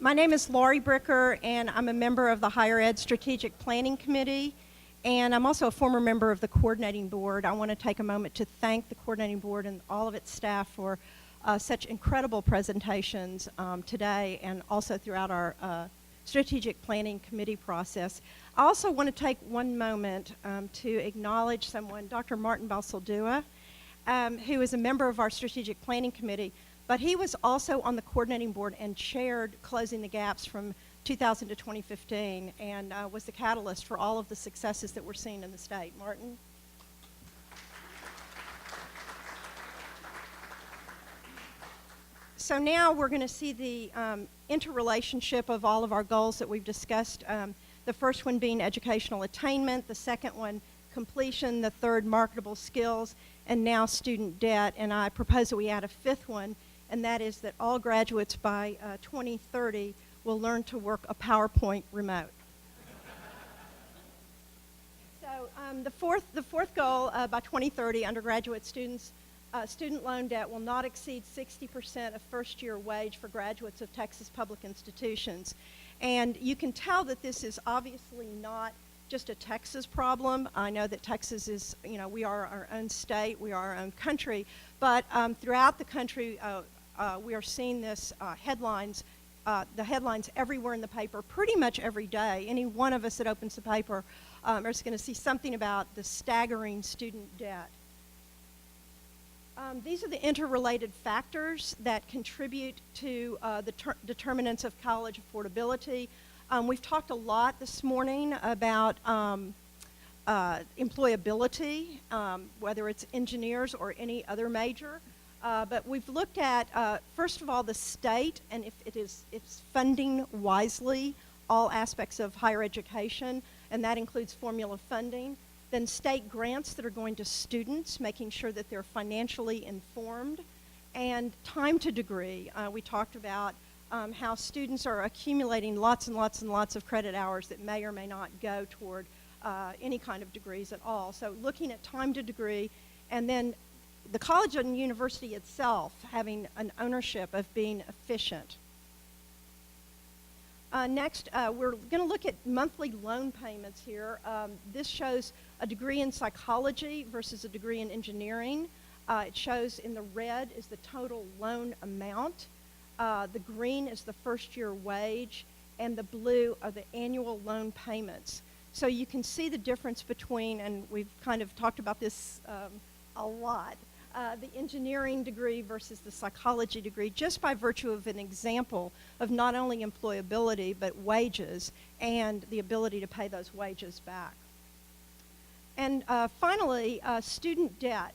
My name is Laurie Bricker, and I'm a member of the Higher Ed Strategic Planning Committee, and I'm also a former member of the Coordinating Board. I want to take a moment to thank the Coordinating Board and all of its staff for such incredible presentations today and also throughout our Strategic Planning Committee process. I also want to take one moment to acknowledge someone, Dr. Martin Balsaldua, who is a member of our Strategic Planning Committee, but he was also on the Coordinating Board and chaired Closing the Gaps from 2000 to 2015 and was the catalyst for all of the successes that we're seeing in the state. Martin? So now we're going to see the interrelationship of all of our goals that we've discussed. The first one being educational attainment, the second one completion, the third marketable skills, and now student debt. And I propose that we add a fifth one, and that is that all graduates by 2030 will learn to work a PowerPoint remote. So the fourth goal by 2030, undergraduate students, student loan debt will not exceed 60% of first-year wage for graduates of Texas public institutions. And you can tell that this is obviously not just a Texas problem. I know that Texas is, we are our own state, we are our own country, but throughout the country, we are seeing this headlines, the headlines everywhere in the paper, pretty much every day. Any one of us that opens the paper is going to see something about the staggering student debt. These are the interrelated factors that contribute to the determinants of college affordability. We've talked a lot this morning about employability, whether it's engineers or any other major. But we've looked at, first of all, the state and if it's funding wisely all aspects of higher education, and that includes formula funding. Then state grants that are going to students, making sure that they're financially informed, and time to degree. We talked about how students are accumulating lots and lots and lots of credit hours that may or may not go toward any kind of degrees at all. So looking at time to degree, and then the college and university itself having an ownership of being efficient. Next, we're going to look at monthly loan payments here. This shows a degree in psychology versus a degree in engineering. It shows in the red is the total loan amount. The green is the first year wage, and the blue are the annual loan payments. So you can see the difference between, and we've kind of talked about this a lot, the engineering degree versus the psychology degree, just by virtue of an example of not only employability, but wages and the ability to pay those wages back. And finally, student debt.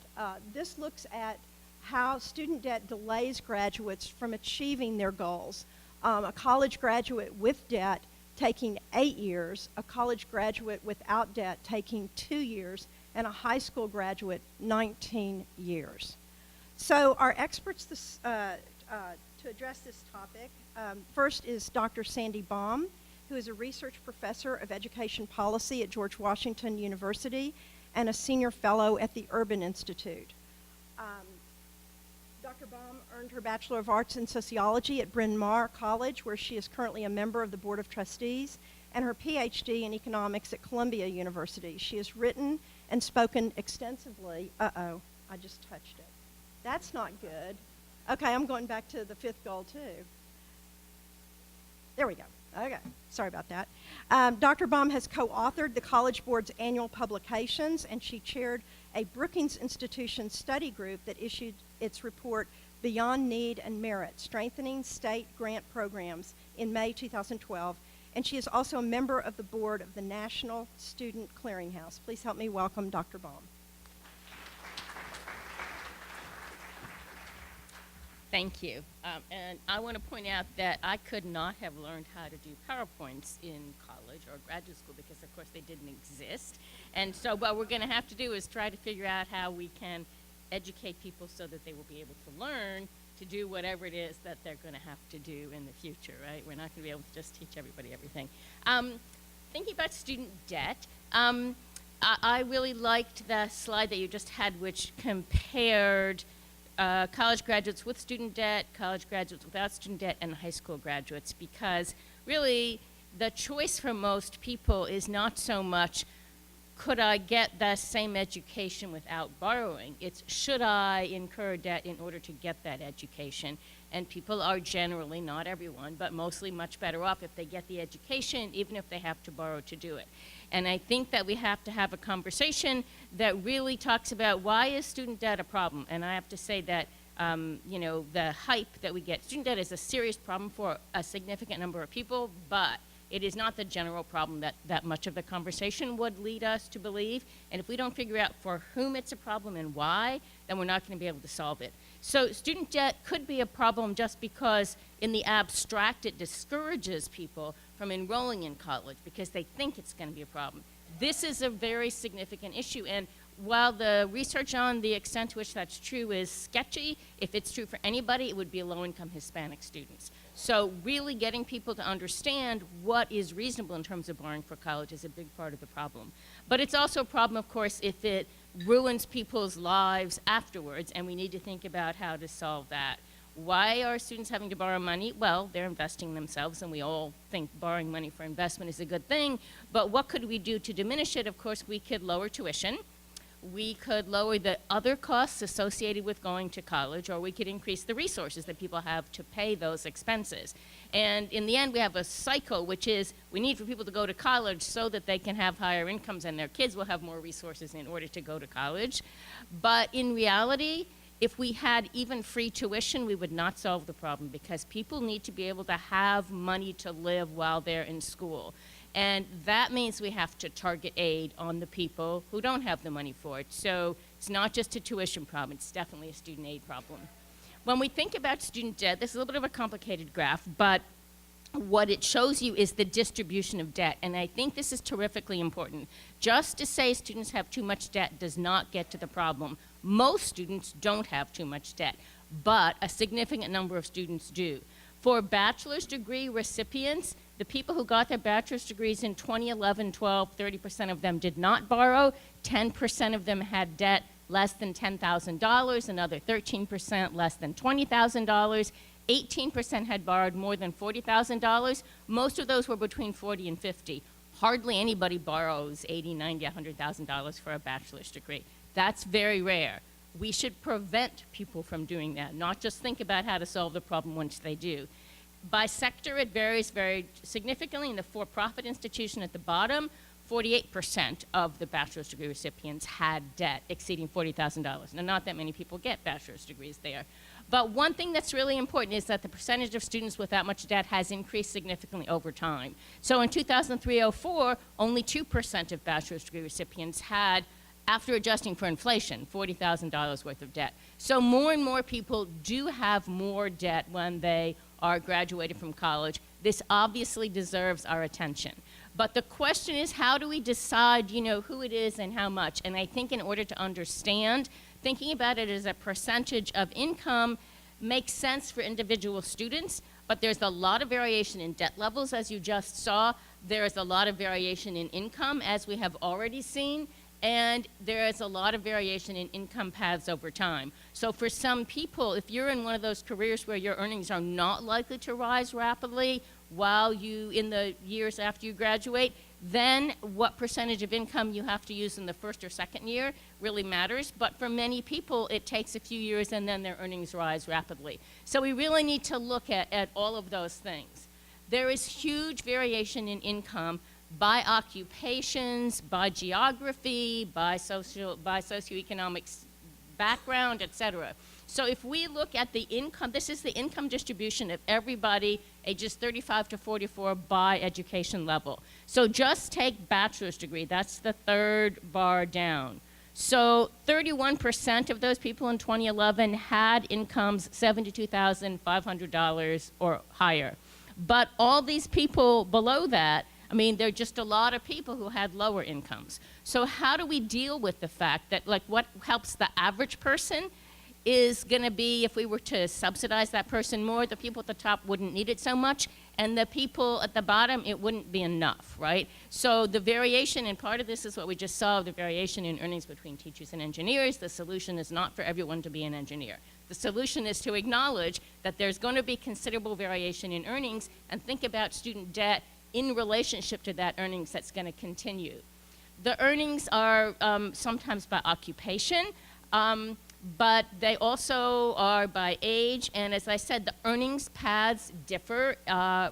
This looks at how student debt delays graduates from achieving their goals. A college graduate with debt taking 8 years, a college graduate without debt taking 2 years, and a high school graduate 19 years. So our experts to address this topic, first is Dr. Sandy Baum, who is a research professor of education policy at George Washington University and a senior fellow at the Urban Institute. Dr. Baum earned her Bachelor of Arts in Sociology at Bryn Mawr College, where she is currently a member of the Board of Trustees, and her PhD in economics at Columbia University. She has written and spoken extensively. Uh-oh, I just touched it. That's not good. Okay, I'm going back to the fifth goal too. There we go. Okay, sorry about that. Dr. Baum has co-authored the College Board's annual publications, and she chaired a Brookings Institution study group that issued its report, Beyond Need and Merit, Strengthening State Grant Programs, in May 2012. And she is also a member of the board of the National Student Clearinghouse. Please help me welcome Dr. Baum. Thank you. And I want to point out that I could not have learned how to do PowerPoints in college or graduate school because, of course, they didn't exist. And so what we're going to have to do is try to figure out how we can educate people so that they will be able to learn to do whatever it is that they're going to have to do in the future, right? We're not going to be able to just teach everybody everything. Thinking about student debt, I really liked the slide that you just had, which compared college graduates with student debt, college graduates without student debt, and high school graduates, because really the choice for most people is not so much could I get that same education without borrowing? It's should I incur debt in order to get that education? And people are generally, not everyone, but mostly much better off if they get the education, even if they have to borrow to do it. And I think that we have to have a conversation that really talks about why is student debt a problem? And I have to say that you know, the hype that we get, student debt is a serious problem for a significant number of people, but it is not the general problem that much of the conversation would lead us to believe. And if we don't figure out for whom it's a problem and why, then we're not going to be able to solve it. So student debt could be a problem just because in the abstract it discourages people from enrolling in college because they think it's going to be a problem. This is a very significant issue, and while the research on the extent to which that's true is sketchy, if it's true for anybody, it would be low-income Hispanic students. So really getting people to understand what is reasonable in terms of borrowing for college is a big part of the problem. But it's also a problem, of course, if it ruins people's lives afterwards, and we need to think about how to solve that. Why are students having to borrow money? Well, they're investing themselves, and we all think borrowing money for investment is a good thing. But what could we do to diminish it? Of course, we could lower tuition. We could lower the other costs associated with going to college, or we could increase the resources that people have to pay those expenses. And in the end, we have a cycle, which is we need for people to go to college so that they can have higher incomes and their kids will have more resources in order to go to college. But in reality, if we had even free tuition, we would not solve the problem because people need to be able to have money to live while they're in school. And that means we have to target aid on the people who don't have the money for it. So it's not just a tuition problem, it's definitely a student aid problem. When we think about student debt, this is a little bit of a complicated graph, but what it shows you is the distribution of debt. And I think this is terrifically important. Just to say students have too much debt does not get to the problem. Most students don't have too much debt, but a significant number of students do. For bachelor's degree recipients, the people who got their bachelor's degrees in 2011-12, 30% of them did not borrow, 10% of them had debt less than $10,000, another 13% less than $20,000, 18% had borrowed more than $40,000. Most of those were between 40 and 50. Hardly anybody borrows $80, $90, $100,000 for a bachelor's degree. That's very rare. We should prevent people from doing that, not just think about how to solve the problem once they do. By sector, it varies very significantly. In the for-profit institution at the bottom, 48% of the bachelor's degree recipients had debt exceeding $40,000. Now, not that many people get bachelor's degrees there. But one thing that's really important is that the percentage of students with that much debt has increased significantly over time. So in 2003-04, only 2% of bachelor's degree recipients had, after adjusting for inflation, $40,000 worth of debt. So more and more people do have more debt when they are graduated from college. This obviously deserves our attention. But the question is, how do we decide, you know, who it is and how much? And I think in order to understand, thinking about it as a percentage of income makes sense for individual students, but there's a lot of variation in debt levels, as you just saw. There's a lot of variation in income, as we have already seen. And there is a lot of variation in income paths over time. So for some people, if you're in one of those careers where your earnings are not likely to rise rapidly while you, in the years after you graduate, then what percentage of income you have to use in the first or second year really matters. But for many people, it takes a few years and then their earnings rise rapidly. So we really need to look at all of those things. There is huge variation in income by occupations, by geography, by socioeconomic background, et cetera. So if we look at the income, this is the income distribution of everybody ages 35 to 44 by education level. So just take bachelor's degree, that's the third bar down. So 31% of those people in 2011 had incomes $72,500 or higher. But all these people below that, I mean, there are just a lot of people who had lower incomes. So how do we deal with the fact that, like, what helps the average person is going to be, if we were to subsidize that person more, the people at the top wouldn't need it so much, and the people at the bottom, it wouldn't be enough, right? So the variation, and part of this is what we just saw, the variation in earnings between teachers and engineers. The solution is not for everyone to be an engineer. The solution is to acknowledge that there's going to be considerable variation in earnings and think about student debt in relationship to that earnings that's going to continue. The earnings are sometimes by occupation, but they also are by age, and as I said, the earnings paths differ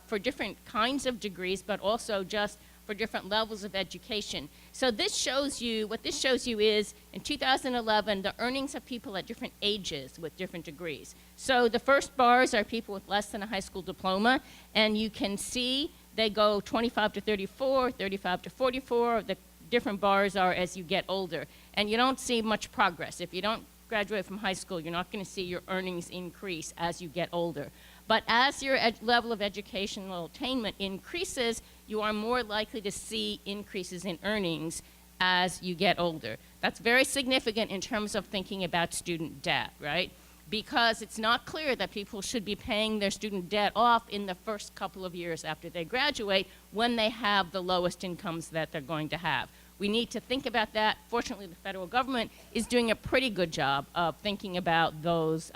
for different kinds of degrees, but also just for different levels of education. So this shows you, what this shows you is, in 2011, the earnings of people at different ages with different degrees. So the first bars are people with less than a high school diploma, and you can see they go 25 to 34, 35 to 44, the different bars are as you get older. And you don't see much progress. If you don't graduate from high school, you're not going to see your earnings increase as you get older. But as your level of educational attainment increases, you are more likely to see increases in earnings as you get older. That's very significant in terms of thinking about student debt, right? Because it's not clear that people should be paying their student debt off in the first couple of years after they graduate when they have the lowest incomes that they're going to have. We need to think about that. Fortunately, the federal government is doing a pretty good job of thinking about those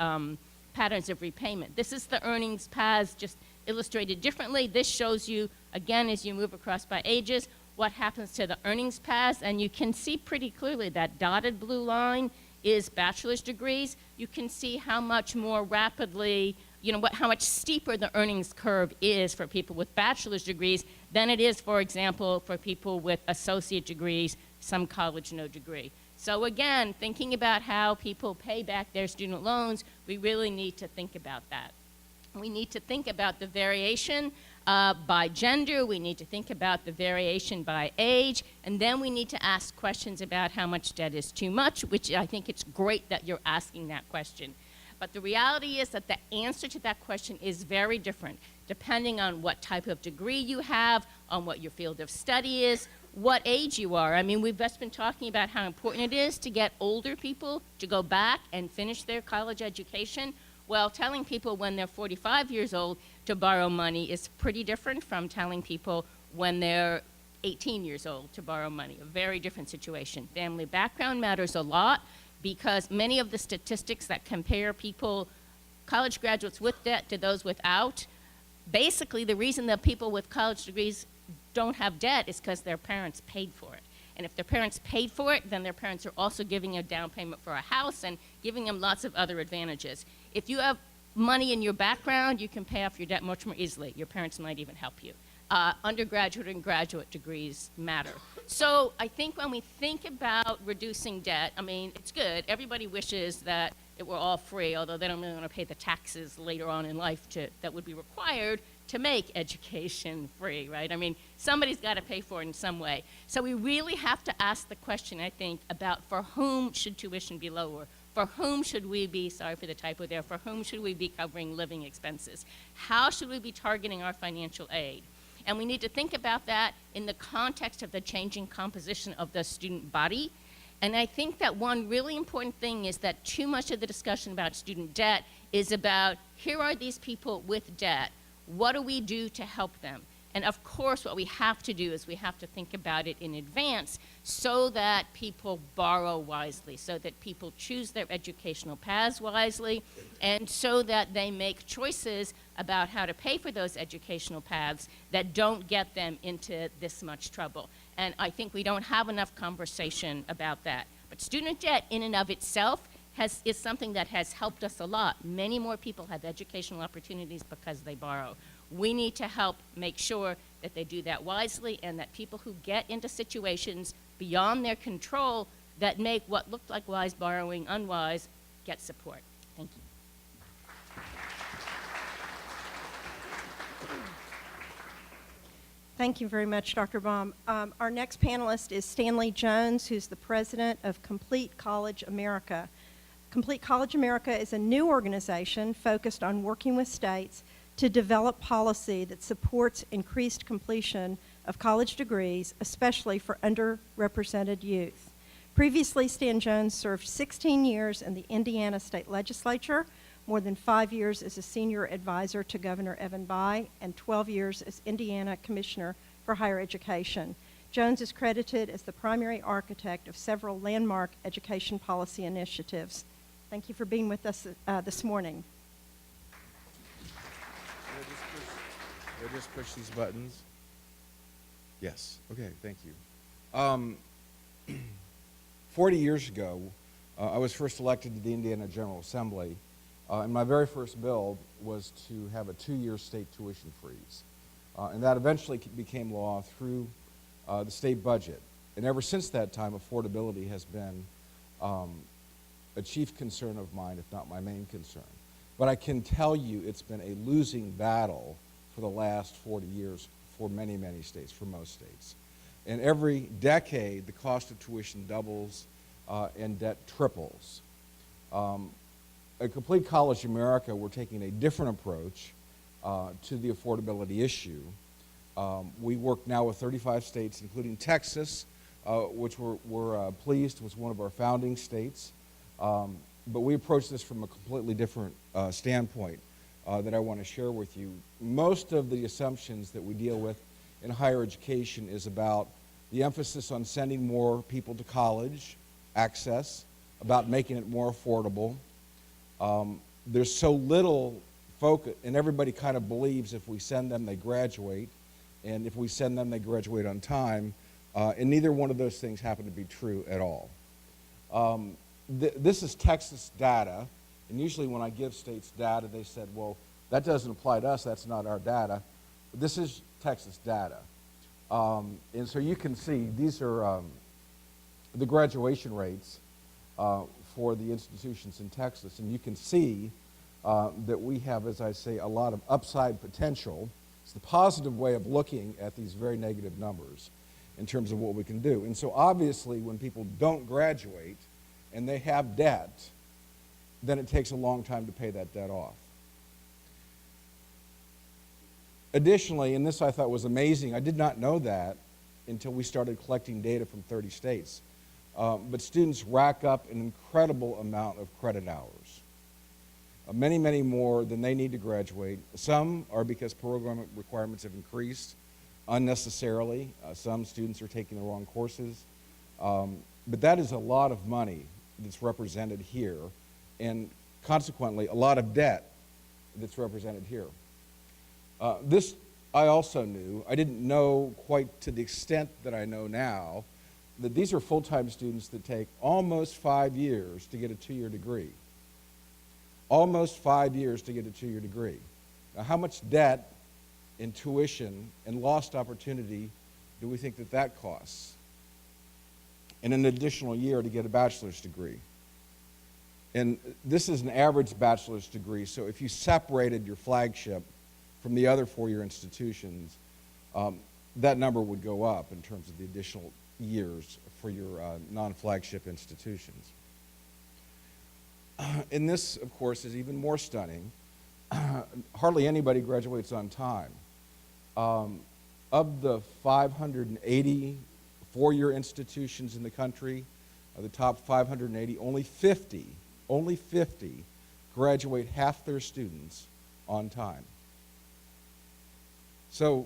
patterns of repayment. This is the earnings paths just illustrated differently. This shows you, again, as you move across by ages, what happens to the earnings paths, and you can see pretty clearly that dotted blue line is bachelor's degrees. You can see how much more rapidly, how much steeper the earnings curve is for people with bachelor's degrees than it is, for example, for people with associate degrees, some college, no degree. So again, thinking about how people pay back their student loans, we really need to think about that. We need to think about the variation by gender, we need to think about the variation by age, and then we need to ask questions about how much debt is too much, which I think it's great that you're asking that question. But the reality is that the answer to that question is very different, depending on what type of degree you have, on what your field of study is, what age you are. I mean, we've just been talking about how important it is to get older people to go back and finish their college education. Well, telling people when they're 45 years old to borrow money is pretty different from telling people when they're 18 years old to borrow money. A very different situation. Family background matters a lot because many of the statistics that compare people, college graduates with debt to those without, basically the reason that people with college degrees don't have debt is because their parents paid for it. And if their parents paid for it, then their parents are also giving a down payment for a house and giving them lots of other advantages. If you have money in your background, you can pay off your debt much more easily. Your parents might even help you. Undergraduate and graduate degrees matter. So I think when we think about reducing debt, I mean, it's good. Everybody wishes that it were all free, although they don't really want to pay the taxes later on in life that would be required to make education free, right? I mean, somebody's got to pay for it in some way. So we really have to ask the question, I think, about for whom should tuition be lower? For whom should we be, sorry for the typo there, for whom should we be covering living expenses? How should we be targeting our financial aid? And we need to think about that in the context of the changing composition of the student body. And I think that one really important thing is that too much of the discussion about student debt is about, here are these people with debt. What do we do to help them? And of course, what we have to do is we have to think about it in advance so that people borrow wisely, so that people choose their educational paths wisely, and so that they make choices about how to pay for those educational paths that don't get them into this much trouble. And I think we don't have enough conversation about that. But student debt in and of itself is something that has helped us a lot. Many more people have educational opportunities because they borrow. We need to help make sure that they do that wisely and that people who get into situations beyond their control that make what looked like wise borrowing unwise get support. Thank you. Thank you very much, Dr. Baum. Our next panelist is Stanley Jones, who's the president of Complete College America. Complete College America is a new organization focused on working with states to develop policy that supports increased completion of college degrees, especially for underrepresented youth. Previously, Stan Jones served 16 years in the Indiana State Legislature, more than 5 years as a senior advisor to Governor Evan Bayh, and 12 years as Indiana Commissioner for Higher Education. Jones is credited as the primary architect of several landmark education policy initiatives. Thank you for being with us this morning. Do I just push these buttons? Yes. Okay, thank you. 40 years ago, I was first elected to the Indiana General Assembly, and my very first bill was to have a 2-year state tuition freeze. And that eventually became law through the state budget. And ever since that time, affordability has been a chief concern of mine, if not my main concern. But I can tell you it's been a losing battle for the last 40 years for many, many states, for most states. And every decade, the cost of tuition doubles and debt triples. At Complete College America, we're taking a different approach to the affordability issue. We work now with 35 states, including Texas, which we're pleased was one of our founding states. But we approach this from a completely different standpoint that I want to share with you. Most of the assumptions that we deal with in higher education is about the emphasis on sending more people to college, access, about making it more affordable. There's so little focus, and everybody kind of believes if we send them, they graduate, and if we send them, they graduate on time, and neither one of those things happen to be true at all. This is Texas data, and usually when I give states data, they said, well, that doesn't apply to us, that's not our data. This is Texas data. And so you can see these are the graduation rates for the institutions in Texas, and you can see that we have, as I say, a lot of upside potential. It's the positive way of looking at these very negative numbers in terms of what we can do. And so obviously when people don't graduate and they have debt, then it takes a long time to pay that debt off. Additionally, and this I thought was amazing, I did not know that until we started collecting data from 30 states, but students rack up an incredible amount of credit hours. Many, many more than they need to graduate. Some are because program requirements have increased unnecessarily. Some students are taking the wrong courses. But that is a lot of money that's represented here, and consequently, a lot of debt that's represented here. This I also knew. I didn't know quite to the extent that I know now that these are full-time students that take almost 5 years to get a 2-year degree. Almost 5 years to get a 2-year degree. Now, how much debt in tuition and lost opportunity do we think that that costs? And an additional year to get a bachelor's degree. And this is an average bachelor's degree, so if you separated your flagship from the other 4-year institutions, that number would go up in terms of the additional years for your non-flagship institutions. And this, of course, is even more stunning. Hardly anybody graduates on time. Of the 580 4-year institutions in the country, the top 580, only 50 graduate half their students on time. So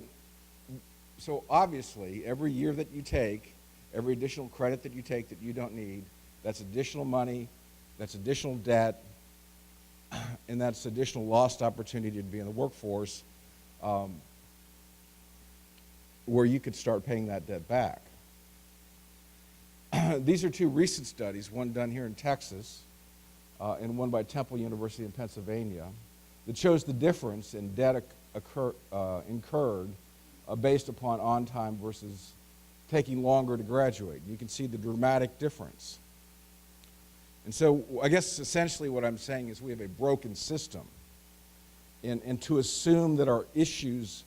obviously, every year that you take, every additional credit that you take that you don't need, that's additional money, that's additional debt, and that's additional lost opportunity to be in the workforce where you could start paying that debt back. These are two recent studies, one done here in Texas and one by Temple University in Pennsylvania, that shows the difference in debt incurred based upon on-time versus taking longer to graduate. You can see the dramatic difference. And so I guess essentially what I'm saying is we have a broken system. And to assume that our issues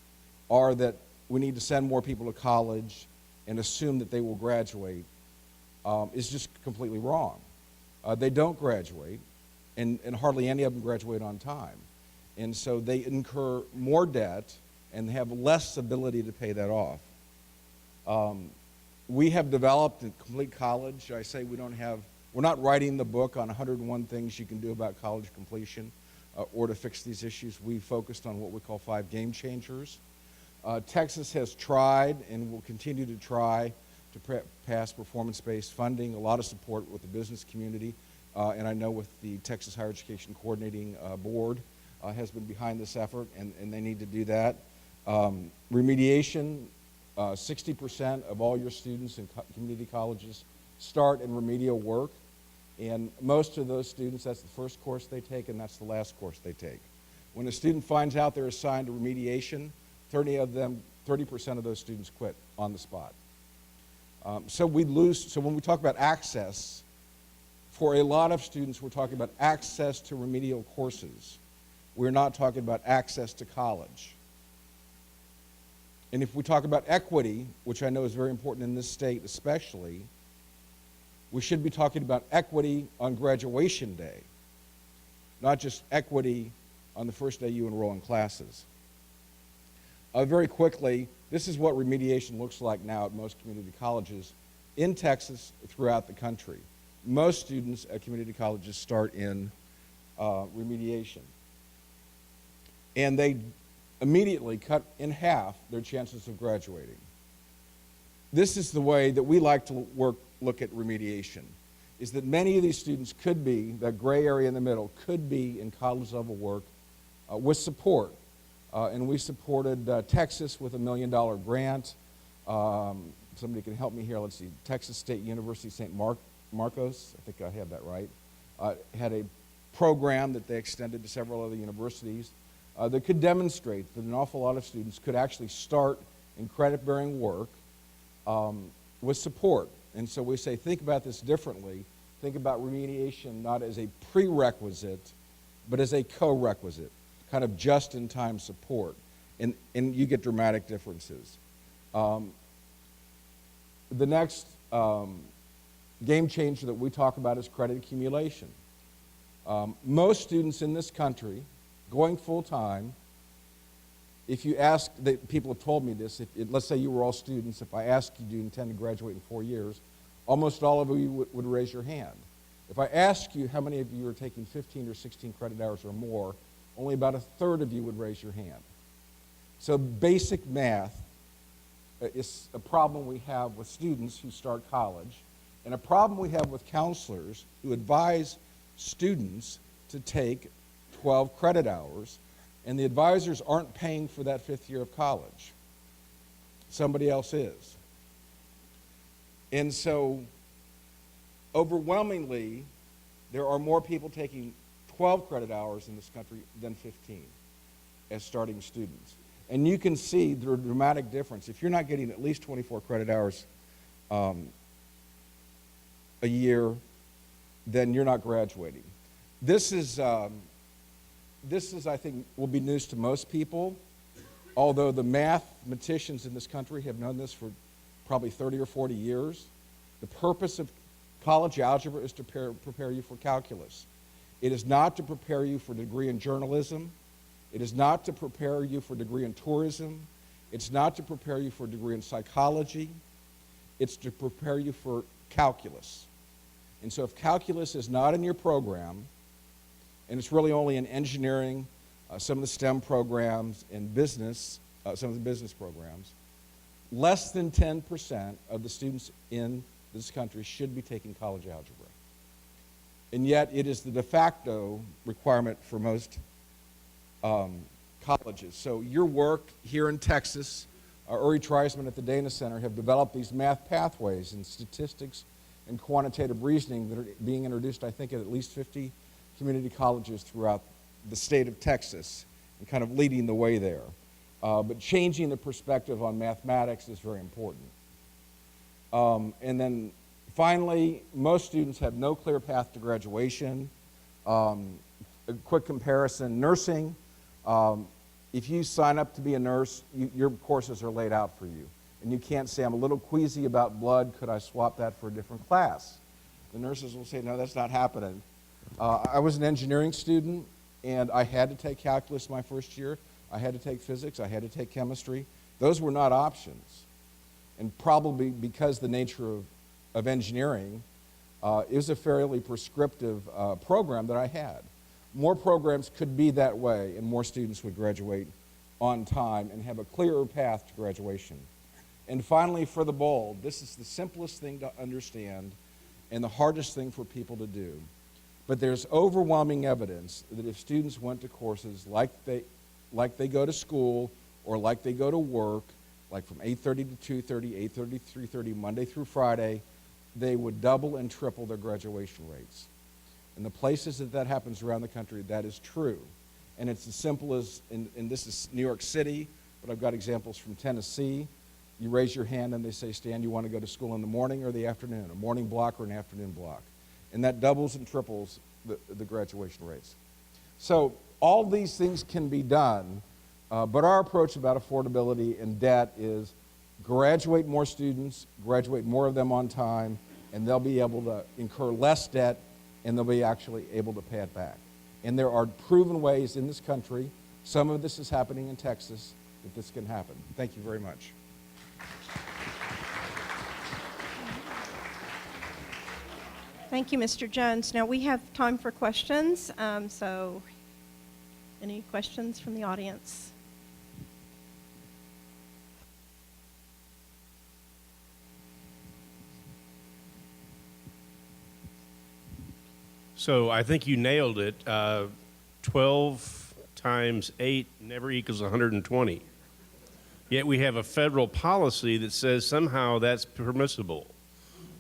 are that we need to send more people to college and assume that they will graduate is just completely wrong. They don't graduate, and hardly any of them graduate on time. And so they incur more debt and have less ability to pay that off. We have developed at Complete College, I say we're not writing the book on 101 things you can do about college completion or to fix these issues. We focused on what we call 5 game changers. Texas has tried and will continue to try to pass performance-based funding, a lot of support with the business community. and I know with the Texas Higher Education Coordinating Board has been behind this effort, and they need to do that. Remediation, 60% of all your students in community colleges start in remedial work, and most of those students, that's the first course they take, and that's the last course they take. When a student finds out they're assigned to remediation, 30% of those students quit on the spot. So when we talk about access, for a lot of students, we're talking about access to remedial courses. We're not talking about access to college. And if we talk about equity, which I know is very important in this state especially, we should be talking about equity on graduation day, not just equity on the first day you enroll in classes. Very quickly, this is what remediation looks like now at most community colleges in Texas, throughout the country. Most students at community colleges start in remediation. And they immediately cut in half their chances of graduating. This is the way that we like to look at remediation, is that many of these students could be, that gray area in the middle, could be in college level work with support. And we supported Texas with $1 million grant. Somebody can help me here. Let's see. Texas State University, St. Marcos, I think I have that right, had a program that they extended to several other universities that could demonstrate that an awful lot of students could actually start in credit-bearing work with support. And so we say, think about this differently. Think about remediation not as a prerequisite, but as a co-requisite, kind of just-in-time support. And you get dramatic differences. The next game changer that we talk about is credit accumulation. Most students in this country, going full-time, if you ask, people have told me this, let's say you were all students, if I ask you, do you intend to graduate in 4 years, almost all of you would raise your hand. If I ask you how many of you are taking 15 or 16 credit hours or more, only about a third of you would raise your hand. So basic math is a problem we have with students who start college, and a problem we have with counselors who advise students to take 12 credit hours, and the advisors aren't paying for that 5th year of college. Somebody else is. And so, overwhelmingly, there are more people taking 12 credit hours in this country than 15 as starting students. And you can see the dramatic difference. If you're not getting at least 24 credit hours a year, then you're not graduating. This is, I think, will be news to most people, although the mathematicians in this country have known this for probably 30 or 40 years. The purpose of college algebra is to prepare you for calculus. It is not to prepare you for a degree in journalism. It is not to prepare you for a degree in tourism. It's not to prepare you for a degree in psychology. It's to prepare you for calculus. And so if calculus is not in your program, and it's really only in engineering, some of the STEM programs, and business, some of the business programs, less than 10% of the students in this country should be taking college algebra. And yet it is the de facto requirement for most colleges. So your work here in Texas, Uri Treisman at the Dana Center have developed these math pathways in statistics and quantitative reasoning that are being introduced, I think, at least 50 community colleges throughout the state of Texas, and kind of leading the way there. But changing the perspective on mathematics is very important. And then finally, most students have no clear path to graduation. A quick comparison, nursing, if you sign up to be a nurse, your courses are laid out for you. And you can't say, I'm a little queasy about blood, could I swap that for a different class? The nurses will say, no, that's not happening. I was an engineering student, and I had to take calculus my first year. I had to take physics. I had to take chemistry. Those were not options. And probably because the nature of engineering, it was a fairly prescriptive program that I had. More programs could be that way, and more students would graduate on time and have a clearer path to graduation. And finally, for the bold, this is the simplest thing to understand and the hardest thing for people to do. But there's overwhelming evidence that if students went to courses like they go to school or like they go to work, like from 8:30 to 2:30, 8:30 to 3:30, Monday through Friday, they would double and triple their graduation rates. In the places that happens around the country, that is true. And it's as simple as, and this is New York City, but I've got examples from Tennessee. You raise your hand and they say, Stan, you want to go to school in the morning or the afternoon, a morning block or an afternoon block? And that doubles and triples the graduation rates. So all these things can be done, but our approach about affordability and debt is graduate more students, graduate more of them on time, and they'll be able to incur less debt, and they'll be actually able to pay it back. And there are proven ways in this country, some of this is happening in Texas, that this can happen. Thank you very much. Thank you, Mr. Jones. Now we have time for questions. So any questions from the audience? So I think you nailed it. 12 times 8 never equals 120. Yet we have a federal policy that says somehow that's permissible.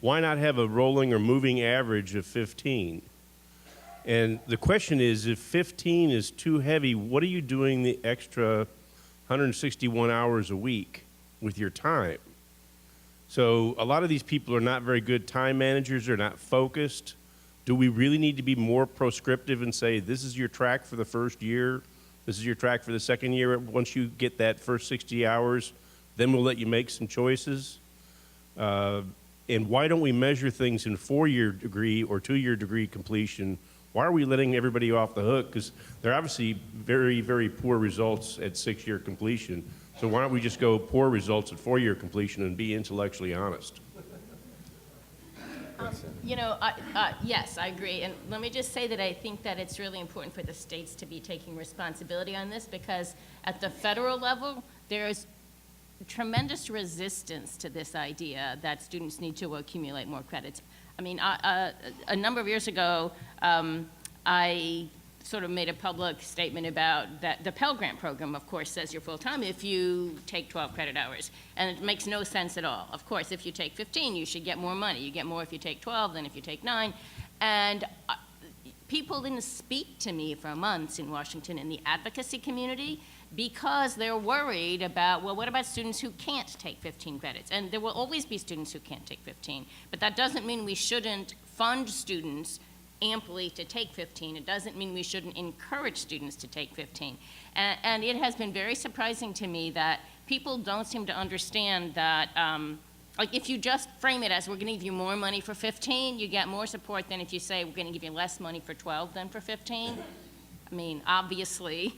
Why not have a rolling or moving average of 15? And the question is, if 15 is too heavy, what are you doing the extra 161 hours a week with your time? So a lot of these people are not very good time managers. They're not focused. Do we really need to be more prescriptive and say, this is your track for the first year, this is your track for the second year? Once you get that first 60 hours, then we'll let you make some choices. And why don't we measure things in 4-year degree or 2-year degree completion? Why are we letting everybody off the hook? Because they're obviously very, very poor results at 6-year completion. So why don't we just go poor results at 4-year completion and be intellectually honest? Yes, I agree. And let me just say that I think that it's really important for the states to be taking responsibility on this, because at the federal level, there's tremendous resistance to this idea that students need to accumulate more credits. I mean, a number of years ago, I sort of made a public statement about that the Pell Grant program, of course, says you're full-time if you take 12 credit hours. And it makes no sense at all. Of course, if you take 15, you should get more money. You get more if you take 12 than if you take 9. And people didn't speak to me for months in Washington in the advocacy community because they're worried about, well, what about students who can't take 15 credits? And there will always be students who can't take 15. But that doesn't mean we shouldn't fund students amply to take 15. It doesn't mean we shouldn't encourage students to take 15. And it has been very surprising to me that people don't seem to understand that, like if you just frame it as we're gonna give you more money for 15, you get more support than if you say we're gonna give you less money for 12 than for 15. I mean, obviously,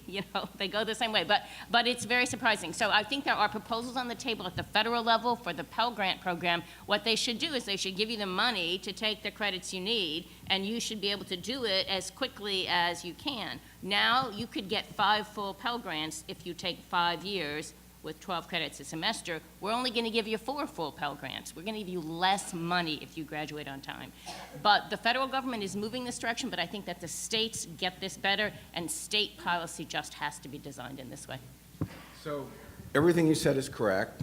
they go the same way, but it's very surprising. So I think there are proposals on the table at the federal level for the Pell Grant program. What they should do is they should give you the money to take the credits you need, and you should be able to do it as quickly as you can. Now, you could get 5 full Pell Grants if you take 5 years with 12 credits a semester. We're only going to give you 4 full Pell Grants. We're going to give you less money if you graduate on time. But the federal government is moving this direction, but I think that the states get this better, and state policy just has to be designed in this way. So everything you said is correct.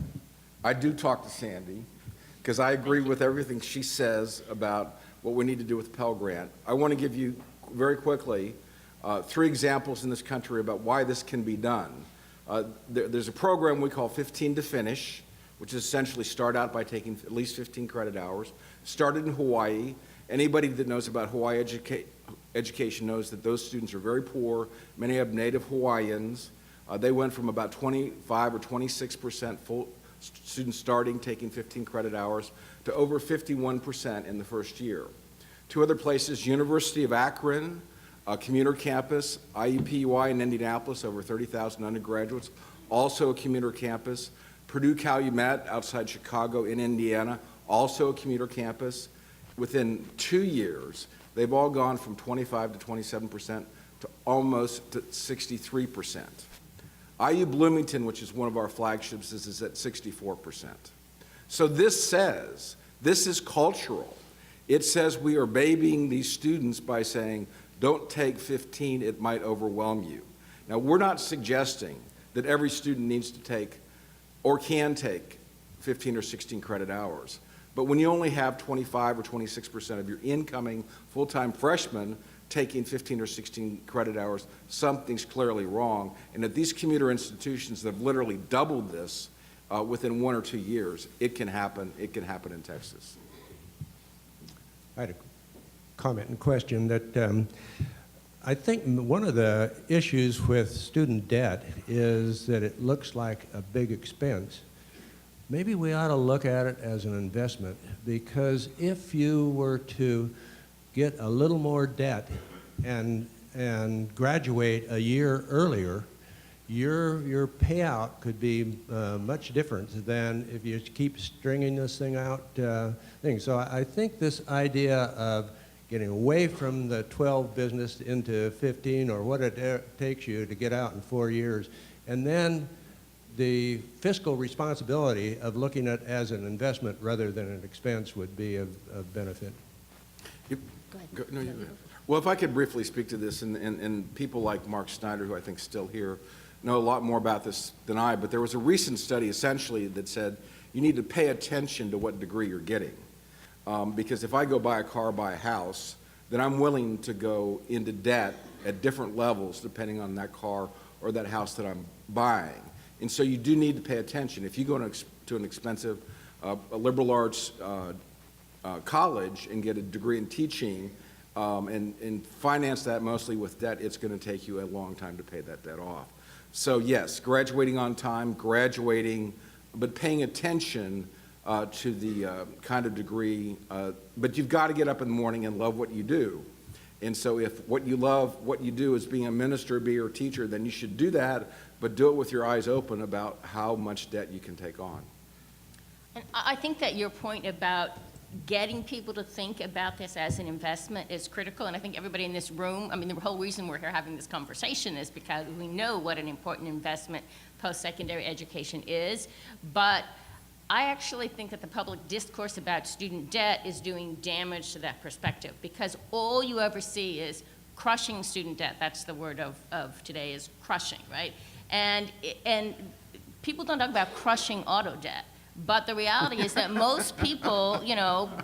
I do talk to Sandy because I agree with everything she says about what we need to do with the Pell Grant. I want to give you very quickly 3 examples in this country about why this can be done. There's a program we call 15 to Finish, which is essentially start out by taking at least 15 credit hours. Started in Hawaii. Anybody that knows about Hawaii education knows that those students are very poor. Many have native Hawaiians. They went from about 25 or 26% full students starting taking 15 credit hours to over 51% in the first year. 2 other places, University of Akron, commuter campus, IUPUI in Indianapolis, over 30,000 undergraduates, also a commuter campus. Purdue Calumet outside Chicago in Indiana, also a commuter campus. Within 2 years, they've all gone from 25 to 27% to almost to 63%. IU Bloomington, which is one of our flagships, is at 64%. So this says, this is cultural. It says we are babying these students by saying, don't take 15, it might overwhelm you. Now, we're not suggesting that every student needs to take or can take 15 or 16 credit hours. But when you only have 25 or 26% of your incoming full-time freshmen taking 15 or 16 credit hours, something's clearly wrong. And at these commuter institutions that have literally doubled this within 1 or 2 years, it can happen. It can happen in Texas. I had a comment and question that I think one of the issues with student debt is that it looks like a big expense. Maybe we ought to look at it as an investment, because if you were to get a little more debt and graduate a year earlier, your payout could be much different than if you keep stringing this thing out. So I think this idea of getting away from the 12 business into 15 or what it takes you to get out in 4 years, and then the fiscal responsibility of looking at it as an investment rather than an expense would be of benefit. Go ahead. No, you go ahead. Well, if I could briefly speak to this, and people like Mark Snyder, who I think is still here, know a lot more about this than I, but there was a recent study essentially that said you need to pay attention to what degree you're getting. Because if I go buy a car, buy a house, then I'm willing to go into debt at different levels depending on that car or that house that I'm buying. And so you do need to pay attention. If you go to an expensive a liberal arts college and get a degree in teaching and finance that mostly with debt, it's going to take you a long time to pay that debt off. So yes, graduating on time, but paying attention to the kind of degree, but you've got to get up in the morning and love what you do. And so if what you love, what you do is being a minister, be a teacher, then you should do that, but do it with your eyes open about how much debt you can take on. And I think that your point about getting people to think about this as an investment is critical, and I think everybody in this room, I mean, the whole reason we're here having this conversation is because we know what an important investment post-secondary education is, but I actually think that the public discourse about student debt is doing damage to that perspective, because all you ever see is crushing student debt. That's the word of today, is crushing, right? And people don't talk about crushing auto debt. But the reality is that most people,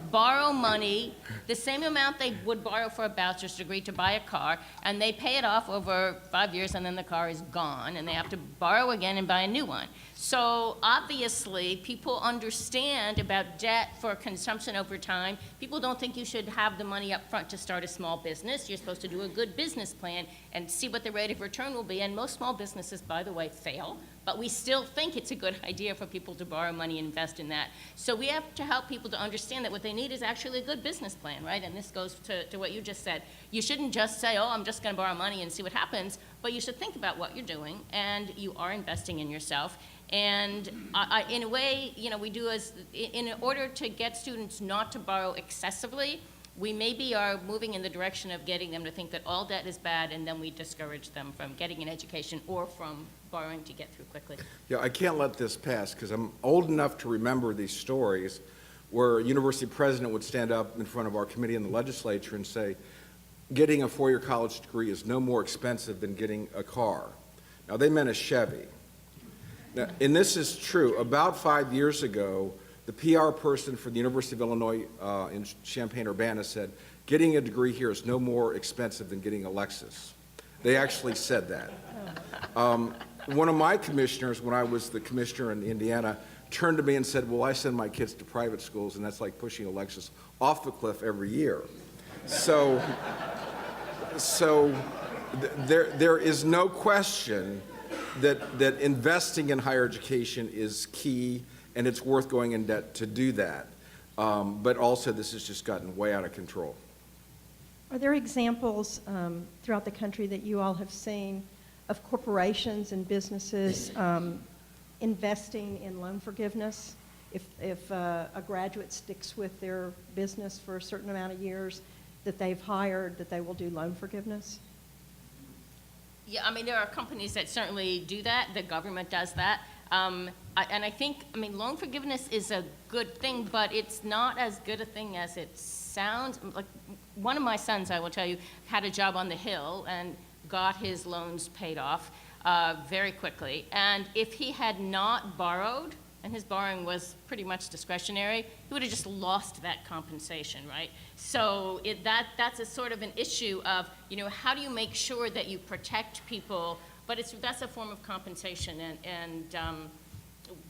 borrow money, the same amount they would borrow for a bachelor's degree to buy a car, and they pay it off over 5 years, and then the car is gone, and they have to borrow again and buy a new one. So obviously, people understand about debt for consumption over time. People don't think you should have the money up front to start a small business. You're supposed to do a good business plan and see what the rate of return will be. And most small businesses, by the way, fail. But we still think it's a good idea for people to borrow money and invest in that. So we have to help people to understand that what they need is actually a good business plan, right? And this goes to what you just said. You shouldn't just say, oh, I'm just going to borrow money and see what happens. But you should think about what you're doing, and you are investing in yourself. And in a way, we do in order to get students not to borrow excessively, we maybe are moving in the direction of getting them to think that all debt is bad, and then we discourage them from getting an education or from borrowing to get through quickly. Yeah, I can't let this pass because I'm old enough to remember these stories where a university president would stand up in front of our committee in the legislature and say, getting a four-year college degree is no more expensive than getting a car. Now, they meant a Chevy. Now, and this is true. About 5 years ago, the PR person for the University of Illinois in Champaign-Urbana said, getting a degree here is no more expensive than getting a Lexus. They actually said that. One of my commissioners, when I was the commissioner in Indiana, turned to me and said, well, I send my kids to private schools, and that's like pushing a Lexus off the cliff every year. So there is no question that investing in higher education is key, and it's worth going in debt to do that. But also, this has just gotten way out of control. Are there examples throughout the country that you all have seen of corporations and businesses investing in loan forgiveness? If a graduate sticks with their business for a certain amount of years that they've hired, that they will do loan forgiveness? Yeah, I mean, there are companies that certainly do that. The government does that. and I think, I mean, loan forgiveness is a good thing, but it's not as good a thing as it sounds. Like, one of my sons, I will tell you, had a job on the Hill and got his loans paid off very quickly. And if he had not borrowed, and his borrowing was pretty much discretionary, he would have just lost that compensation, right? So that's a sort of an issue of, you know, how do you make sure that you protect people, but that's a form of compensation, and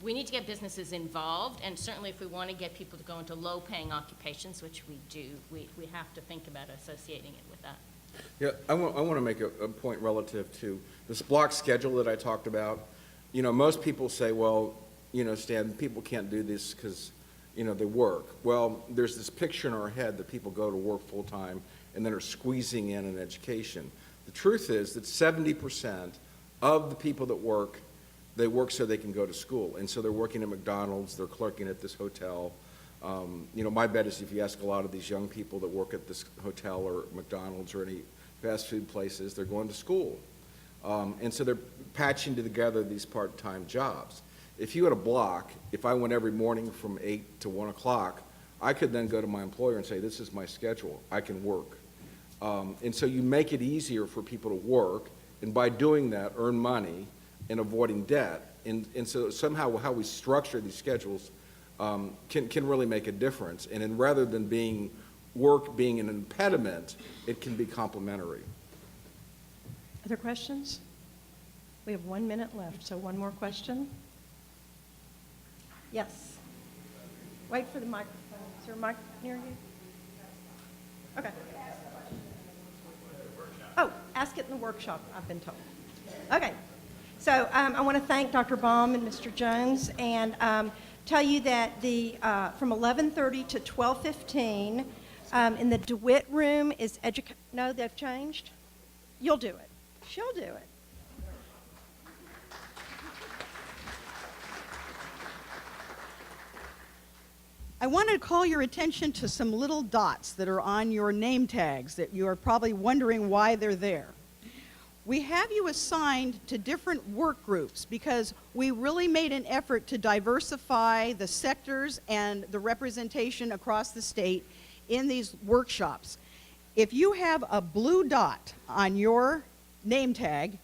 we need to get businesses involved, and certainly if we want to get people to go into low-paying occupations, which we do, we have to think about associating it with that. Yeah, I want to make a point relative to this block schedule that I talked about. You know, most people say, well, you know, Stan, people can't do this because, you know, they work. Well, there's this picture in our head that people go to work full-time and then are squeezing in an education. The truth is that 70% of the people that work, they work so they can go to school. And so they're working at McDonald's, they're clerking at this hotel. You know, my bet is if you ask a lot of these young people that work at this hotel or McDonald's or any fast food places, they're going to school. And so they're patching together these part-time jobs. If you had a block, if I went every morning from 8 to 1 o'clock, I could then go to my employer and say, this is my schedule, I can work. And so you make it easier for people to work, and by doing that, earn money and avoiding debt. And so somehow how we structure these schedules can really make a difference. And then rather than work being an impediment, it can be complementary. Other questions? We have 1 minute left, so one more question. Yes. Wait for the microphone. Is there a mic near you? Okay. Oh, ask it in the workshop, I've been told. Okay. So I want to thank Dr. Baum and Mr. Jones, and tell you that from 11:30 to 12:15 in the DeWitt room is No, they've changed? You'll do it. She'll do it. I want to call your attention to some little dots that are on your name tags that you are probably wondering why they're there. We have you assigned to different work groups because we really made an effort to diversify the sectors and the representation across the state in these workshops. If you have a blue dot on your name tag,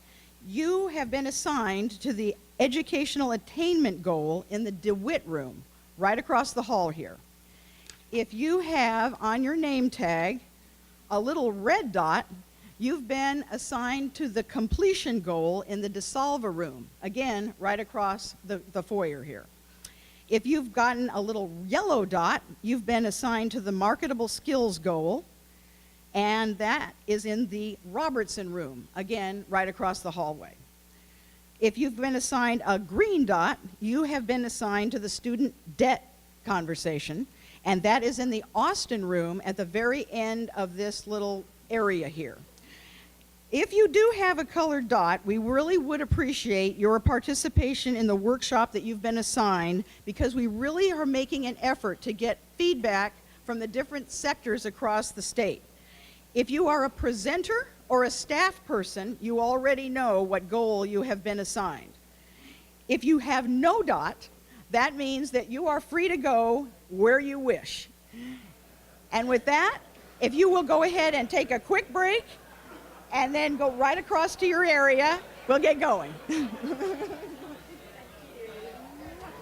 you have been assigned to the educational attainment goal in the DeWitt room, right across the hall here. If you have on your name tag a little red dot, you've been assigned to the completion goal in the DeSalva room, again, right across the foyer here. If you've gotten a little yellow dot, you've been assigned to the marketable skills goal, and that is in the Robertson room, again, right across the hallway. If you've been assigned a green dot, you have been assigned to the student debt conversation, and that is in the Austin room at the very end of this little area here. If you do have a colored dot, we really would appreciate your participation in the workshop that you've been assigned, because we really are making an effort to get feedback from the different sectors across the state. If you are a presenter or a staff person, you already know what goal you have been assigned. If you have no dot, that means that you are free to go where you wish. And with that, if you will go ahead and take a quick break and then go right across to your area, we'll get going.